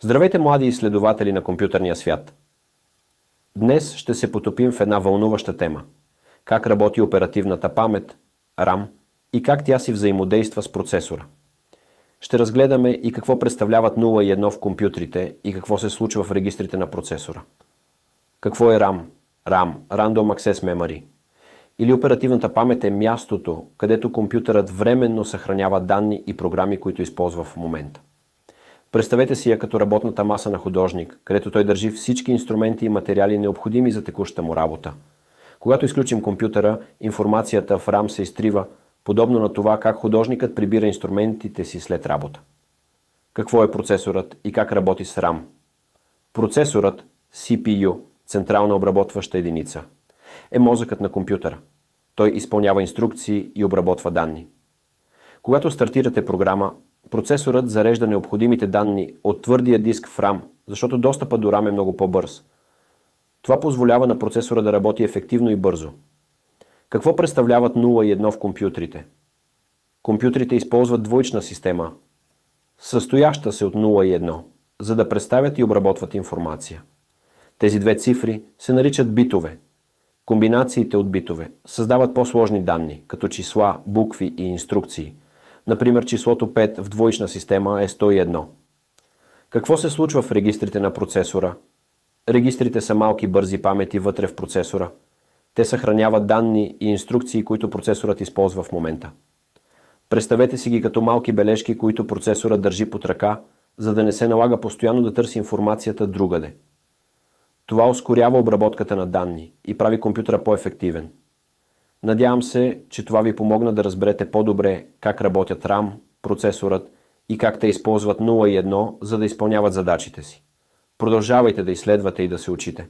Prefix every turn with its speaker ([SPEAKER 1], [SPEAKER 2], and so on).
[SPEAKER 1] Здравейте, млади изследователи на компютърния свят! Днес ще се потопим в една вълнуваща тема – как работи оперативната памет, RAM, и как тя си взаимодейства с процесора. Ще разгледаме и какво представляват 0 и 1 в компютрите и какво се случва в регистрите на процесора. Какво е RAM? RAM – Random Access Memory. Или оперативната памет е мястото, където компютърът временно съхранява данни и програми, които използва в момента. Представете си я като работната маса на художник, където той държи всички инструменти и материали, необходими за текущата му работа. Когато изключим компютъра, информацията в RAM се изтрива, подобно на това как художникът прибира инструментите си след работа. Какво е процесорът и как работи с RAM? Процесорът, CPU, централна обработваща единица, е мозъкът на компютъра. Той изпълнява инструкции и обработва данни. Когато стартирате програма, процесорът зарежда необходимите данни от твърдия диск в RAM, защото достъпът до RAM е много по-бърз. Това позволява на процесора да работи ефективно и бързо. Какво представляват 0 и 1 в компютрите? Компютрите използват двоична система, състояща се от 0 и 1, за да представят и обработват информация. Тези две цифри се наричат битове. Комбинациите от битове създават по-сложни данни, като числа, букви и инструкции. Например, числото 5 в двоична система е 101. Какво се случва в регистрите на процесора? Регистрите са малки бързи памети вътре в процесора. Те съхраняват данни и инструкции, които процесорът използва в момента. Представете си ги като малки бележки, които процесорът държи под ръка, за да не се налага постоянно да търси информацията другаде. Това ускорява обработката на данни и прави компютъра по-ефективен. Надявам се, че това ви помогна да разберете по-добре как работят RAM, процесорът и как те използват 0 и 1, за да изпълняват задачите си. Продължавайте да изследвате и да се учите.